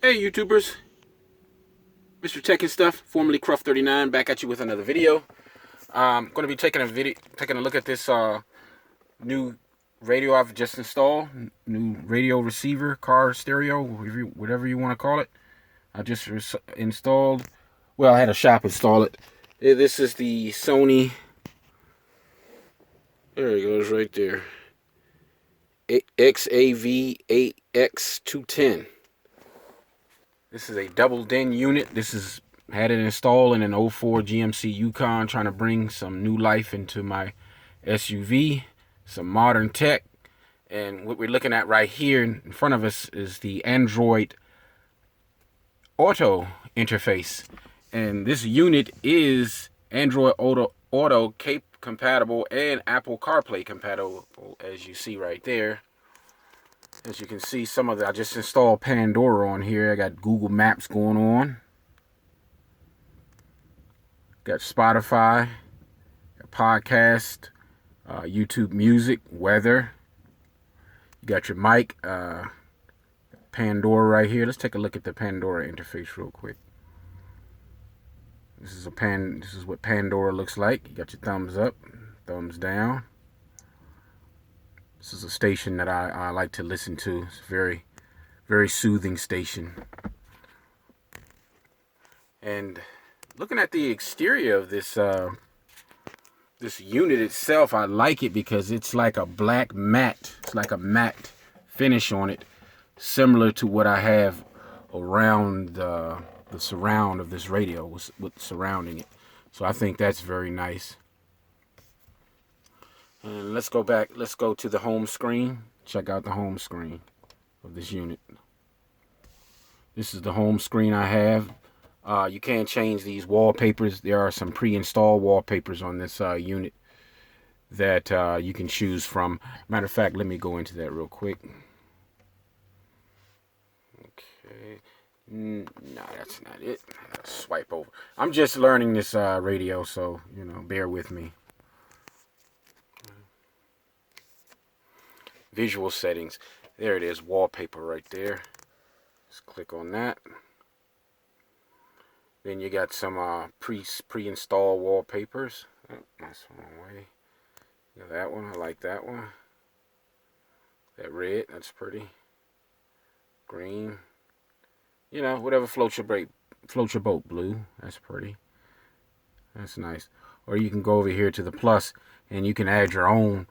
Hey YouTubers, Mr. Tech and Stuff, formerly Cruff39, back at you with another video. I'm going to be taking a look at this new radio I've just installed, new radio receiver, car stereo, whatever you want to call it. I just installed. Well, I had a shop install it. This is the Sony. There it goes, right there. XAV-AX210. This is a double DIN unit. Had it installed in an 04 GMC Yukon, trying to bring some new life into my SUV, some modern tech. And what we're looking at right here in front of us is the Android Auto interface. And this unit is Android Auto compatible and Apple CarPlay compatible, as you see right there. As you can see, I just installed Pandora on here. I got Google Maps going on. Got Spotify, got podcast, YouTube Music, weather. You got your mic, Pandora right here. Let's take a look at the Pandora interface real quick. This is what Pandora looks like. You got your thumbs up, thumbs down. This is a station that I like to listen to. It's a very, very soothing station. And looking at the exterior of this unit itself, I like it because it's like a black matte. It's like a matte finish on it, similar to what I have around the surround of this radio, what's surrounding it. So I think that's very nice. And let's go to the home screen. Check out the home screen of this unit. This is the home screen I have. You can change these wallpapers. There are some pre-installed wallpapers on this unit that you can choose from. Matter of fact, let me go into that real quick. Okay. No, that's not it. Let's swipe over. I'm just learning this radio, so, bear with me. Visual settings. There it is, wallpaper right there. Just click on that. Then you got some pre-installed wallpapers. Oh, that's the wrong way. You got that one. I like that one. That red, that's pretty. Green. Whatever floats your boat. Blue, that's pretty. That's nice. Or you can go over here to the plus, and you can add your own,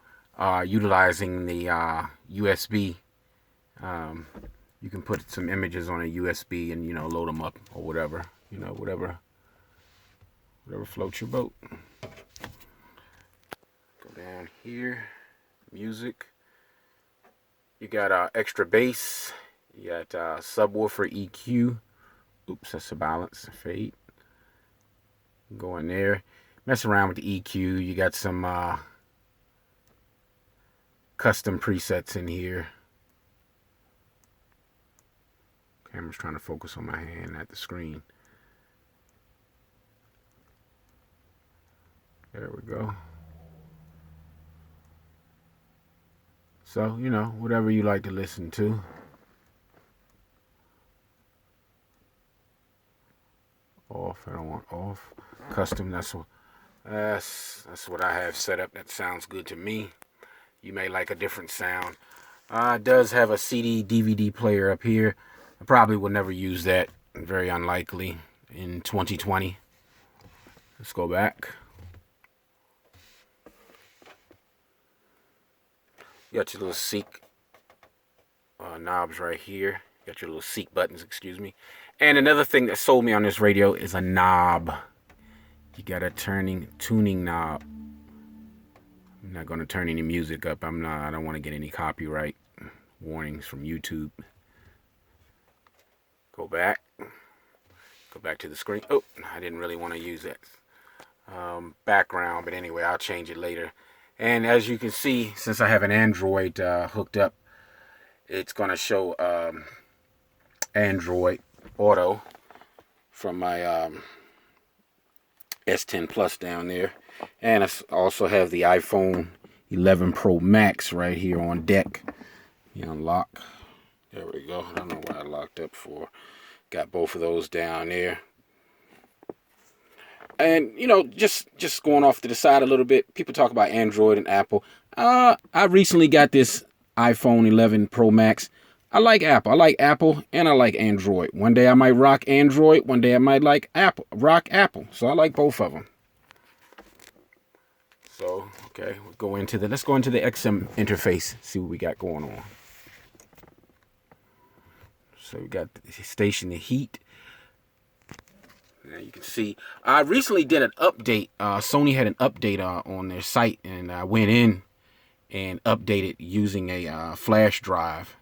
utilizing the USB. You can put some images on a USB and load them up or whatever. Whatever floats your boat. Go down here, music. You got extra bass. You got subwoofer EQ. Oops, that's a balance, fade. Go in there, mess around with the EQ. You got some custom presets in here. Camera's trying to focus on my hand, not the screen. There we go. So, whatever you like to listen to. Off, I don't want off. Custom, that's what I have set up. That sounds good to me. You may like a different sound. It does have a CD DVD player up here. I probably will never use that. Very unlikely in 2020. Let's go back. You got your little seek knobs right here. You got your little seek buttons, excuse me. And another thing that sold me on this radio is a knob. You got a tuning knob. I'm not going to turn any music up. I don't want to get any copyright warnings from YouTube. Go back to the screen. Oh, I didn't really want to use that background, but anyway, I'll change it later. And as you can see, since I have an Android hooked up, it's going to show Android Auto from my S10 Plus down there. And I also have the iPhone 11 Pro Max right here on deck. You unlock. There we go. I don't know why I locked up for. Got both of those down there. And, you know, just going off to the side a little bit, people talk about Android and Apple. I recently got this iPhone 11 Pro Max. I like Apple. I like Apple and I like Android. One day I might rock Android. One day I might like rock Apple. So I like both of them. So, okay, let's go into the XM interface, see what we got going on. So we got the station, the heat. Now you can see, I recently did an update. Sony had an update on their site, and I went in and updated using a flash drive.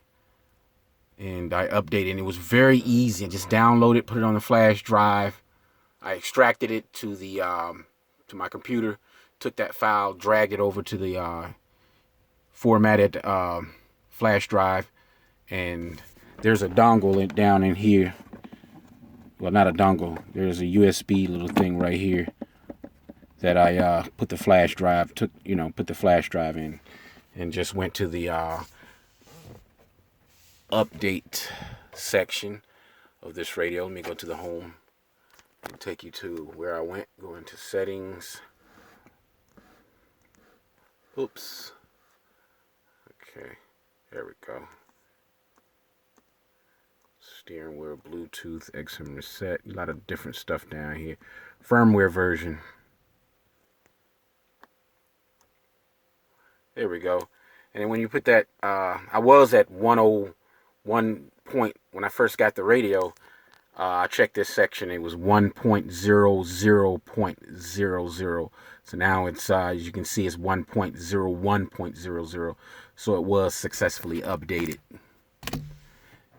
And I updated, and it was very easy. I just download it, put it on the flash drive. I extracted it to the to my computer, took that file, dragged it over to the formatted flash drive, and there's a dongle down in here. Well, not a dongle. There's a USB little thing right here that I put the flash drive, put the flash drive in, and just went to the update section of this radio. Let me go to the home and take you to where I went. Go into settings. Oops. Okay, there we go. Steering wheel, Bluetooth, XM reset, a lot of different stuff down here. Firmware version. There we go. And then when you put that, I was at 101 point when I first got the radio. I checked this section. It was 1.00.00. So now it's, as you can see, it's 1.01.00. So it was successfully updated.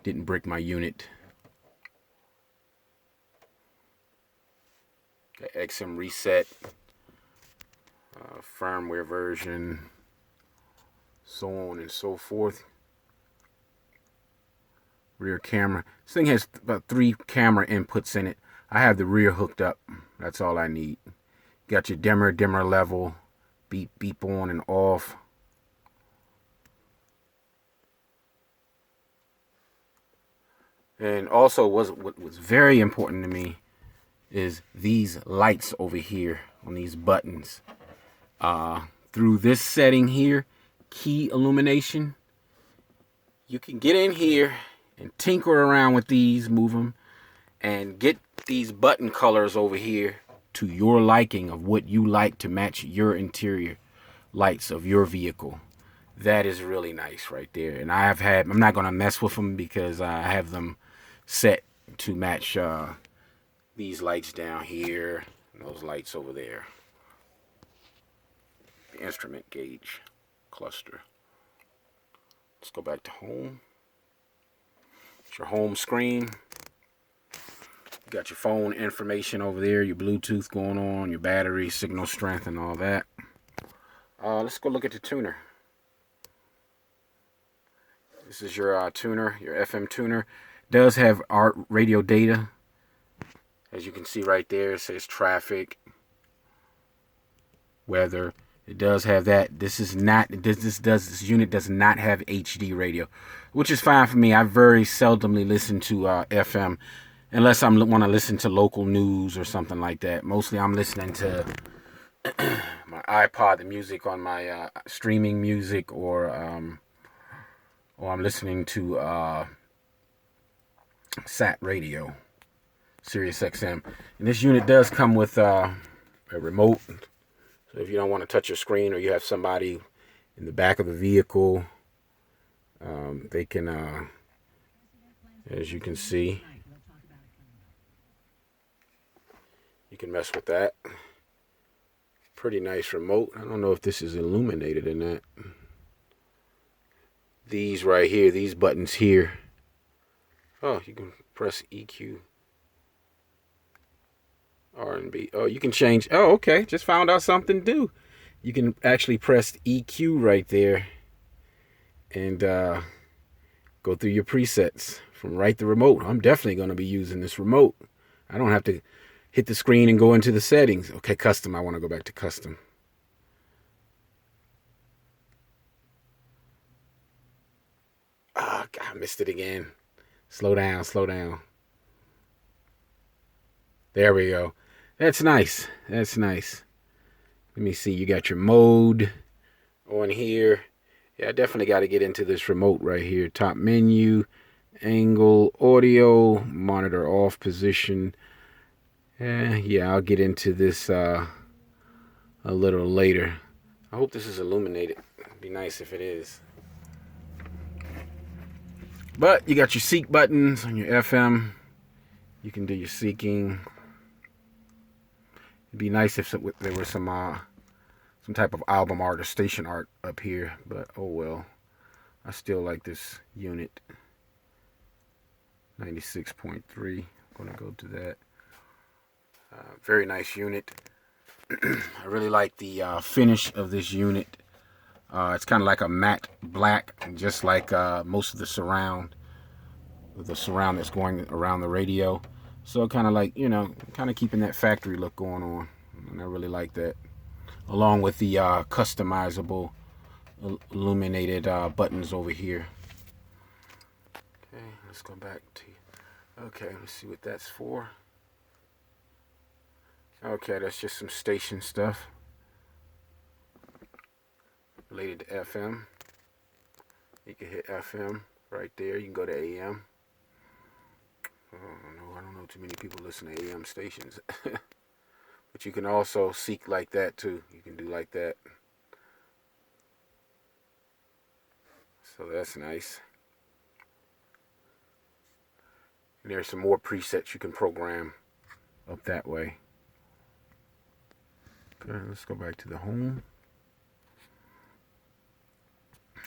Didn't break my unit. Got XM reset, firmware version, so on and so forth. Rear camera. This thing has about 3 camera inputs in it. I have the rear hooked up. That's all I need. Got your dimmer level, beep on and off. And also, what was very important to me is these lights over here on these buttons. Through this setting here, key illumination, you can get in here and tinker around with these, move them, and get these button colors over here to your liking of what you like to match your interior lights of your vehicle. That is really nice right there. And I'm not going to mess with them because I have them set to match these lights down here and those lights over there. The instrument gauge cluster. Let's go back to home. It's your home screen. You got your phone information over there, your Bluetooth going on, your battery, signal strength, and all that. Let's go look at the tuner. This is your tuner, your FM tuner. It does have art radio data. As you can see right there, it says traffic, weather. It does have that. This unit does not have HD radio, which is fine for me. I very seldomly listen to FM, unless I want to listen to local news or something like that. Mostly I'm listening to my iPod, the music on my streaming music, or I'm listening to SAT radio, Sirius XM. And this unit does come with a remote. So if you don't want to touch your screen, or you have somebody in the back of the vehicle, they can, as you can see, you can mess with that. Pretty nice remote. I don't know if this is illuminated in that. These right here, these buttons here. Oh, you can press EQ, R&B. Oh, you can change. Oh, okay. Just found out something new. You can actually press EQ right there and go through your presets from the remote. I'm definitely going to be using this remote. I don't have to hit the screen and go into the settings. Okay, custom. I want to go back to custom. Ah, God, I missed it again. Slow down, slow down. There we go. That's nice. That's nice. Let me see. You got your mode on here. Yeah, I definitely got to get into this remote right here. Top menu, angle, audio, monitor off position. Yeah, I'll get into this a little later. I hope this is illuminated. It'd be nice if it is. But you got your seek buttons on your FM. You can do your seeking. It'd be nice if there was some type of album art or station art up here, but oh well. I still like this unit. 96.3. I'm gonna go to that. Very nice unit. I really like the finish of this unit. It's kind of like a matte black, just like most of the surround that's going around the radio. So kind of like, you know, kind of keeping that factory look going on, and I really like that. Along with the customizable illuminated buttons over here. Okay, let's go back to. Okay, let's see what that's for. Okay, that's just some station stuff related to FM. You can hit FM right there. You can go to AM. I don't know too many people listen to AM stations. But you can also seek like that too. You can do like that. So that's nice. And there's some more presets you can program up that way. Okay, let's go back to the home.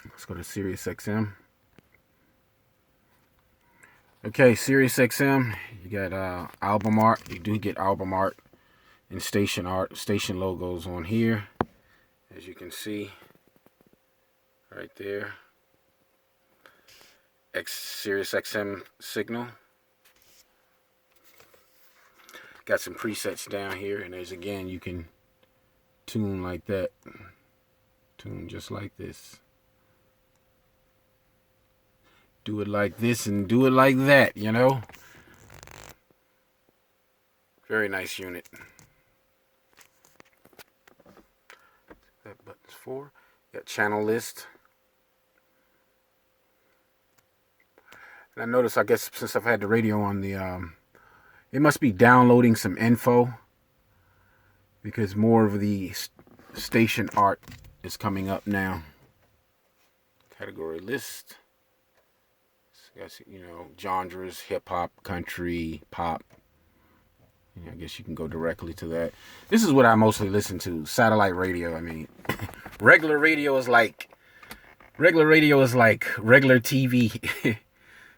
Let's go to Sirius XM. Okay, Sirius XM, you got album art. You do get album art and station logos on here, as you can see right there. Sirius XM signal. Got some presets down here, and there's again, you can tune like that. Tune just like this. Do it like this and do it like that, you know? Very nice unit. That button's for. Got channel list. And I noticed, I guess, since I've had the radio on the, it must be downloading some info, because more of the station art is coming up now. Category list. So, you know, genres, hip hop, country, pop. I guess you can go directly to that. This is what I mostly listen to. Satellite radio. I mean, regular radio is like regular TV.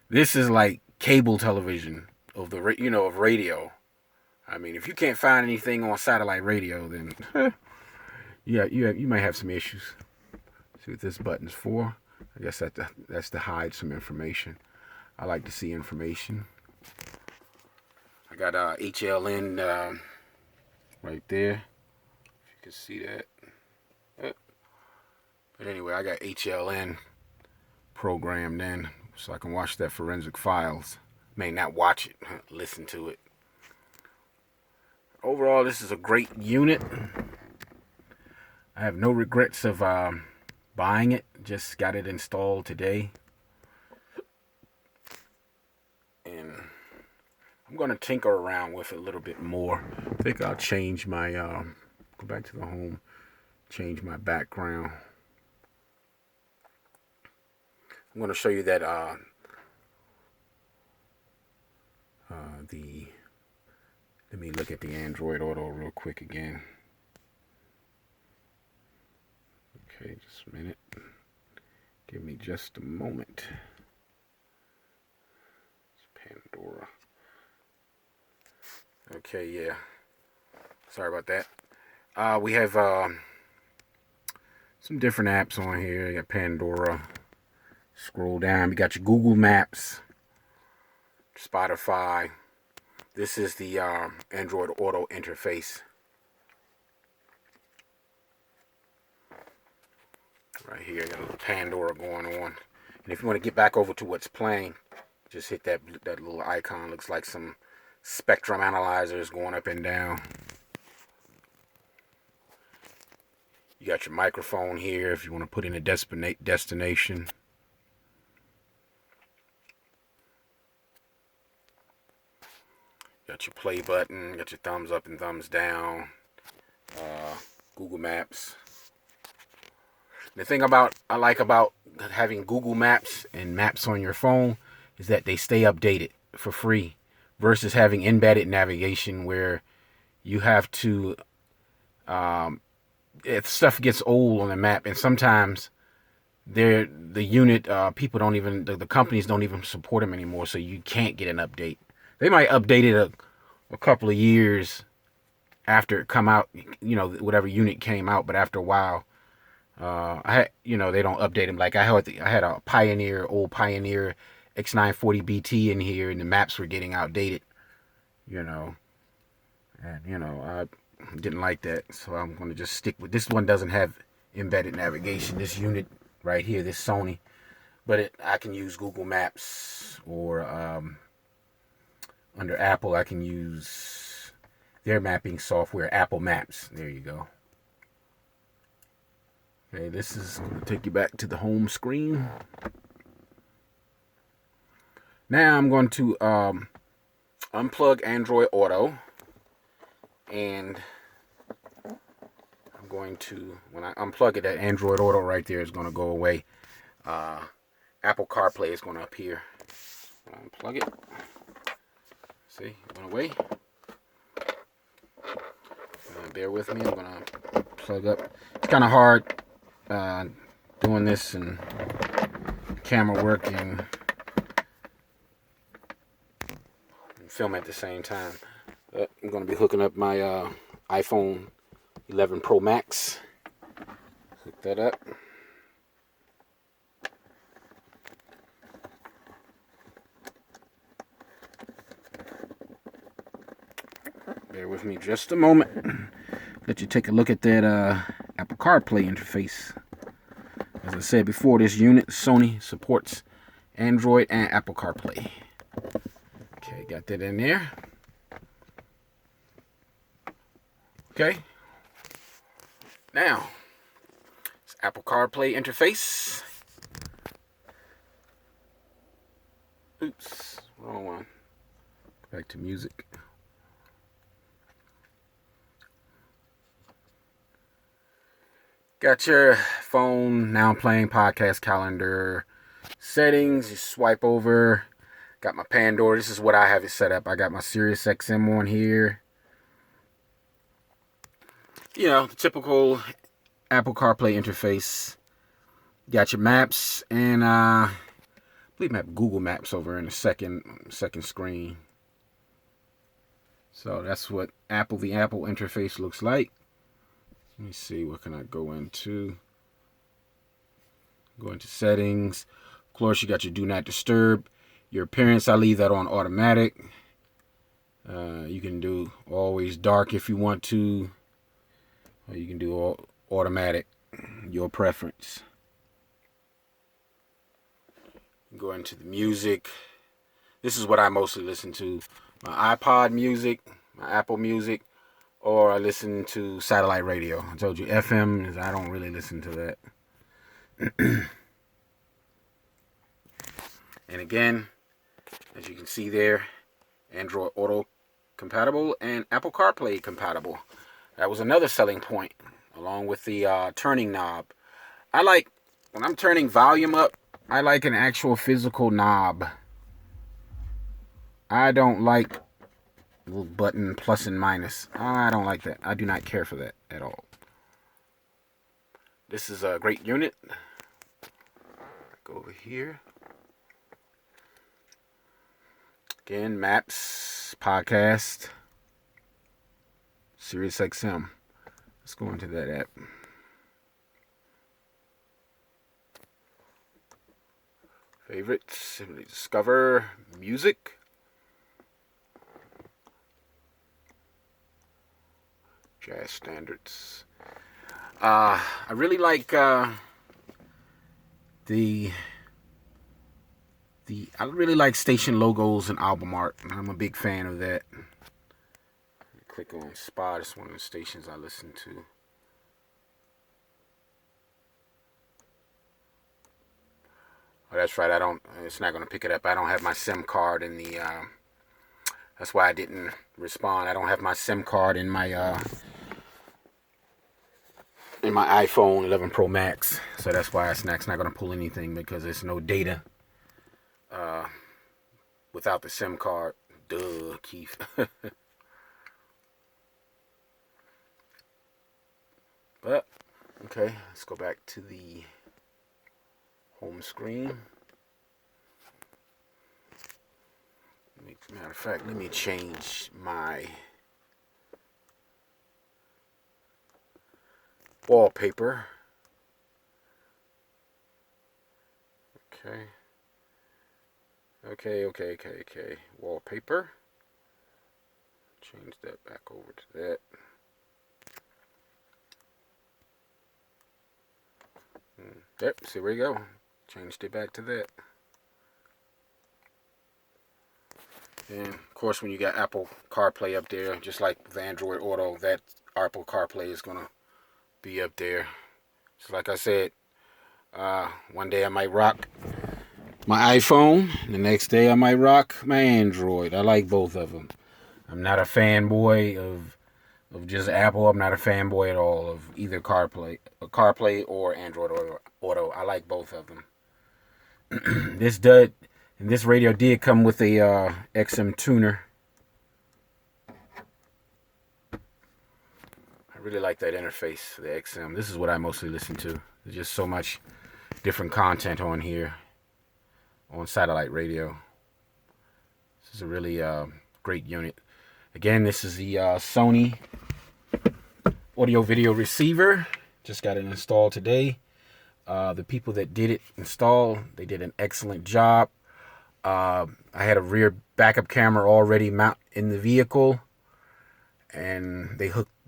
This is like cable television of the of radio. I mean, if you can't find anything on satellite radio, then yeah, you might have some issues. See what this button's for. I guess that's to hide some information. I like to see information. I got HLN right there. If you can see that. But anyway, I got HLN programmed in, so I can watch that forensic files. May not watch it, listen to it. Overall, this is a great unit. I have no regrets of buying it. Just got it installed today. And I'm going to tinker around with it a little bit more. I think I'll change my, go back to the home, change my background. I'm going to show you that, let me look at the Android Auto real quick again. Okay, just a minute. Give me just a moment. It's Pandora. Okay, yeah. Sorry about that. We have some different apps on here. You got Pandora. Scroll down. You got your Google Maps, Spotify. This is the Android Auto interface. Right here, got a little Pandora going on. And if you want to get back over to what's playing, just hit that little icon. Looks like some spectrum analyzers going up and down. You got your microphone here if you want to put in a destination. Got your play button, got your thumbs up and thumbs down. Google Maps. The thing I like about having Google Maps and maps on your phone is that they stay updated for free versus having embedded navigation where you have to, if stuff gets old on the map, and sometimes the unit people don't even, the companies don't even support them anymore, so you can't get an update. They might update it a couple of years after it come out, whatever unit came out, but after a while, they don't update them. Like I had a old Pioneer X940 BT in here, and the maps were getting outdated, and I didn't like that, so I'm going to just stick with this one. Doesn't have embedded navigation, this unit right here, this Sony, but I can use Google Maps, or under Apple I can use their mapping software, Apple Maps. There you go. Okay, this is going to take you back to the home screen. Now I'm going to unplug Android Auto, and I'm going to, when I unplug it, that Android Auto right there is going to go away. Apple CarPlay is going to appear. Unplug it. See, it went away. Bear with me, I'm going to plug up. It's kind of hard doing this and camera work and film at the same time. I'm going to be hooking up my iPhone 11 Pro Max. Hook that up. Bear with me just a moment. Let you take a look at that Apple CarPlay interface. As I said before, this unit, Sony, supports Android and Apple CarPlay. Okay, got that in there. Okay. Now, it's Apple CarPlay interface. Oops, wrong one. Back to music. Got your phone, now playing, podcast, calendar, settings. You swipe over. Got my Pandora. This is what I have it set up. I got my Sirius XM on here. The typical Apple CarPlay interface. Got your maps, and I believe I have Google Maps over in the second screen. So that's what the Apple interface looks like. Let me see, what can I go into? Go into settings. Of course, you got your do not disturb. Your appearance, I leave that on automatic. You can do always dark if you want to. Or you can do all automatic, your preference. Go into the music. This is what I mostly listen to. My iPod music, my Apple Music, or I listen to satellite radio. I told you FM, I don't really listen to that. And again, as you can see there, Android Auto compatible and Apple CarPlay compatible. That was another selling point, along with the turning knob. I like, when I'm turning volume up, I like an actual physical knob. I don't like little button plus and minus. I don't like that. I do not care for that at all. This is a great unit. Go over here. Again, maps, podcast, Sirius XM. Let's go into that app. Favorites, discover music. Jazz standards. I really like the I really like station logos and album art. I'm a big fan of that. Click on Spot. It's one of the stations I listen to. Oh, that's right. It's not going to pick it up. I don't have my SIM card in the. That's why I didn't respond. I don't have my SIM card in my iPhone 11 Pro Max. So that's why it's not going to pull anything, because there's no data without the SIM card. Duh, Keith. But, okay, let's go back to the home screen. Matter of fact, let me change my wallpaper. Okay. Wallpaper. Change that back over to that. Yep, see, where you go. Changed it back to that. And of course, when you got Apple CarPlay up there, just like with Android Auto, that Apple CarPlay is gonna be up there. So like I said, one day I might rock my iPhone, the next day I might rock my Android. I like both of them. I'm not a fanboy of just Apple. I'm not a fanboy at all of either CarPlay or Android Auto. I like both of them. This radio did come with a XM tuner. I really like that interface, the XM. This is what I mostly listen to. There's just so much different content on here, on satellite radio. This is a really great unit. Again, this is the Sony audio video receiver. Just got it installed today. The people that did it install, they did an excellent job. I had a rear backup camera already mounted in the vehicle, and they hooked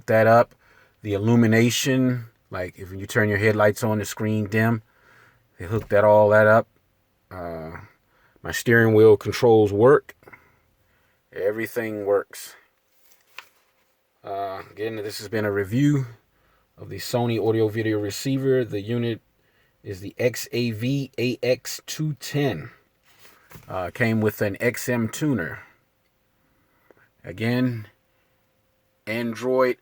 that up. The illumination, like if you turn your headlights on, the screen dim, they hooked all that up. My steering wheel controls work. Everything works. Again, this has been a review of the Sony audio video receiver. The unit is the XAV-AX210. Came with an XM tuner. Again, Android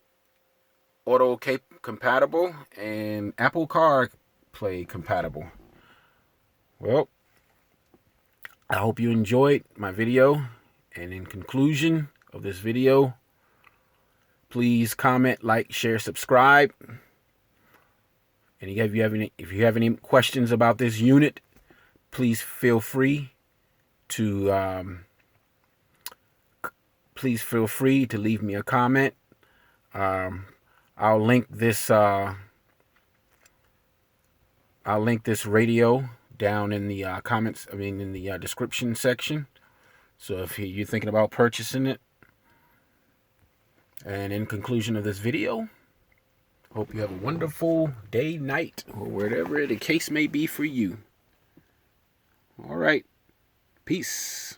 Auto compatible and Apple CarPlay compatible. Well, I hope you enjoyed my video. And in conclusion of this video, please comment, like, share, subscribe. And if you have any questions about this unit, please feel free to leave me a comment. I'll link this radio down in the comments. In the description section. So if you're thinking about purchasing it. And in conclusion of this video, hope you have a wonderful day, night, or whatever the case may be for you. All right. Peace.